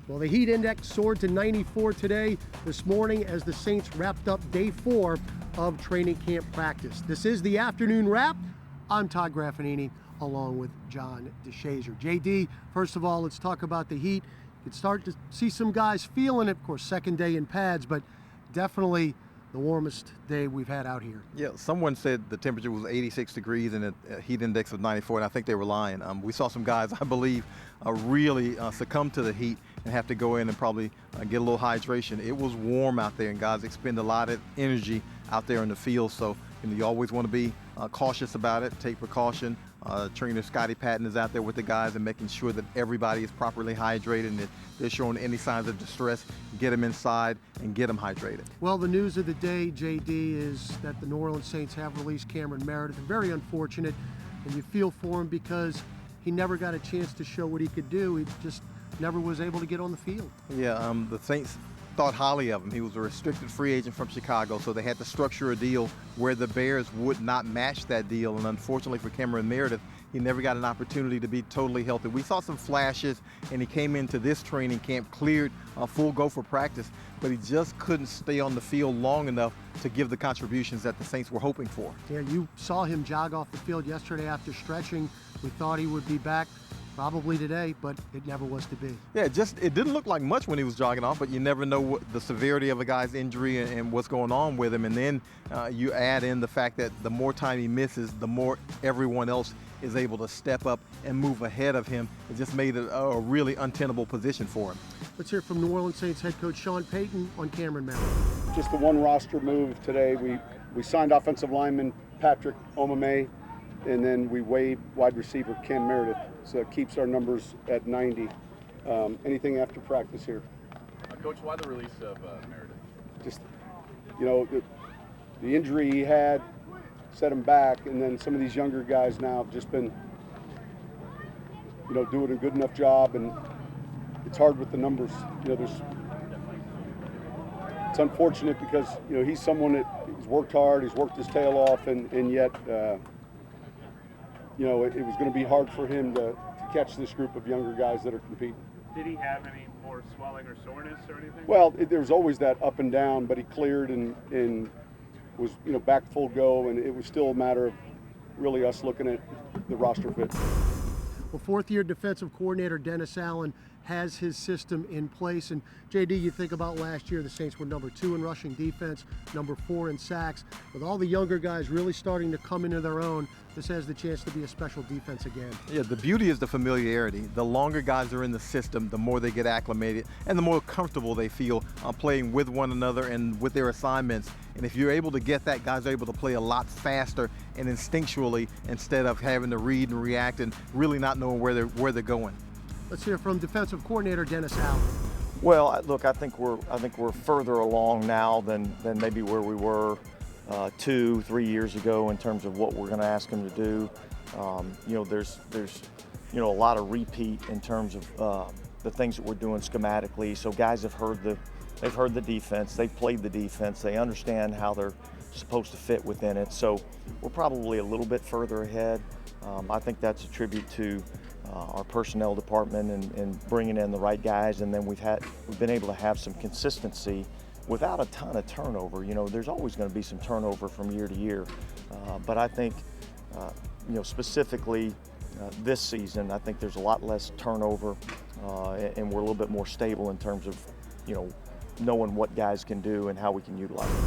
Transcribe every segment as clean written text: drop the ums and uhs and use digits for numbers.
Well, the heat index soared to 94 today, this morning, as the Saints wrapped up day 4 of training camp practice. This is the afternoon wrap. I'm Todd Graffagnini, along with John DeShazier. JD, first of all, let's talk about the heat. You can start to see some guys feeling it. Of course, second day in pads, but definitely the warmest day we've had out here. Yeah, someone said the temperature was 86 degrees and a heat index of 94, and I think they were lying. We saw some guys, I believe, really succumb to the heat and have to go in and probably get a little hydration. It was warm out there, and guys expend a lot of energy out there in the field, so you always want to be cautious about it, take precaution. Trainer Scotty Patton is out there with the guys and making sure that everybody is properly hydrated, and if they're showing any signs of distress, get them inside and get them hydrated. Well, the news of the day, JD, is that the New Orleans Saints have released Cameron Meredith. Very unfortunate, and you feel for him because he never got a chance to show what he could do. He just never was able to get on the field. Yeah, the Saints thought highly of him. He was a restricted free agent from Chicago, so they had to structure a deal where the Bears would not match that deal, and unfortunately for Cameron Meredith, he never got an opportunity to be totally healthy. We saw some flashes, and he came into this training camp, cleared full go for practice, but he just couldn't stay on the field long enough to give the contributions that the Saints were hoping for. Yeah, you saw him jog off the field yesterday after stretching. We thought he would be back probably today, but it never was to be. Yeah, it didn't look like much when he was jogging off, but you never know what the severity of a guy's injury and what's going on with him. And then you add in the fact that the more time he misses, the more everyone else is able to step up and move ahead of him. It just made it a really untenable position for him. Let's hear from New Orleans Saints head coach Sean Payton on Cameron Meredith. Just the one roster move today. We signed offensive lineman Patrick Omame, and then we waived wide receiver Cam Meredith. So it keeps our numbers at 90. Anything after practice here? Coach, why the release of Meredith? Just, the injury he had set him back, and then some of these younger guys now have just been, doing a good enough job, and it's hard with the numbers. It's unfortunate because, he's someone that he's worked hard, he's worked his tail off, and yet, it was going to be hard for him to catch this group of younger guys that are competing. Did he have any more swelling or soreness or anything? Well, there's always that up and down, but he cleared and was, back full go, and it was still a matter of really us looking at the roster fit. Well, fourth-year defensive coordinator Dennis Allen has his system in place. And JD, you think about last year, the Saints were number 2 in rushing defense, number 4 in sacks. With all the younger guys really starting to come into their own, this has the chance to be a special defense again. Yeah, the beauty is the familiarity. The longer guys are in the system, the more they get acclimated and the more comfortable they feel playing with one another and with their assignments. And if you're able to get that, guys are able to play a lot faster and instinctually instead of having to read and react and really not knowing where they're going. Let's hear from defensive coordinator Dennis Allen. Well, look, I think we're further along now than maybe where we were 2-3 years ago in terms of what we're going to ask them to do. There's a lot of repeat in terms of the things that we're doing schematically. So guys have heard the defense, they've played the defense, they understand how they're supposed to fit within it. So we're probably a little bit further ahead. I think that's a tribute to our personnel department and bringing in the right guys, and then we've been able to have some consistency without a ton of turnover. There's always going to be some turnover from year to year, but I think specifically this season, I think there's a lot less turnover, and we're a little bit more stable in terms of knowing what guys can do and how we can utilize them.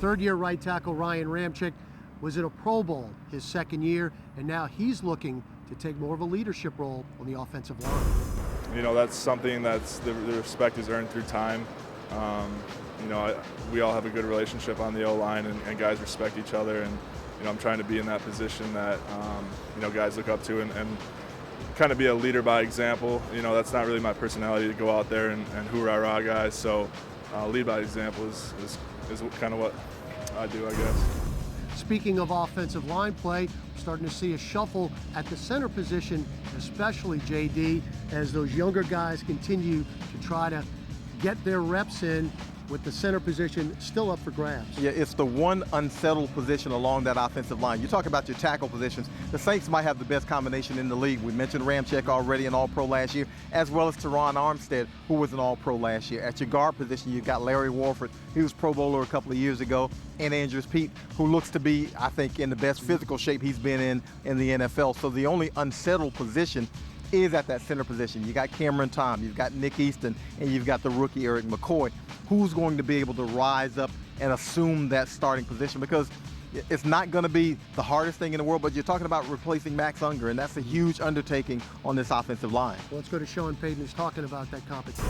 Third-year right tackle Ryan Ramczyk was in a Pro Bowl his second year, and now he's looking to take more of a leadership role on the offensive line. That's something that's the respect is earned through time. We all have a good relationship on the O-line, and guys respect each other, and I'm trying to be in that position that guys look up to and kind of be a leader by example. That's not really my personality to go out there and hoorah guys, so lead by example is kind of what I do, I guess. Speaking of offensive line play, we're starting to see a shuffle at the center position, especially JD, as those younger guys continue to try to get their reps in with the center position still up for grabs. Yeah, it's the one unsettled position along that offensive line. You talk about your tackle positions. The Saints might have the best combination in the league. We mentioned Ramczyk already, an All-Pro last year, as well as Teron Armstead, who was an All-Pro last year. At your guard position, you've got Larry Warford, he was Pro Bowler a couple of years ago, and Andrews Pete, who looks to be, I think, in the best physical shape he's been in the NFL. So the only unsettled position is at that center position. You got Cameron Tom, you've got Nick Easton, and you've got the rookie Eric McCoy. Who's going to be able to rise up and assume that starting position? Because it's not going to be the hardest thing in the world, but you're talking about replacing Max Unger, and that's a huge undertaking on this offensive line. Well, let's go to Sean Payton, who's talking about that competition.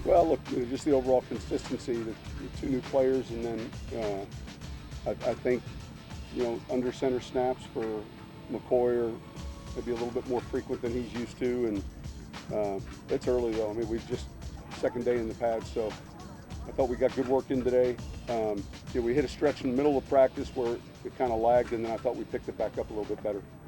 Well, look, just the overall consistency, the two new players, and then I think, under center snaps for McCoy are maybe a little bit more frequent than he's used to, and it's early though. I mean, we've just second day in the pad, so I thought we got good work in today. We hit a stretch in the middle of practice where it kind of lagged, and then I thought we picked it back up a little bit better.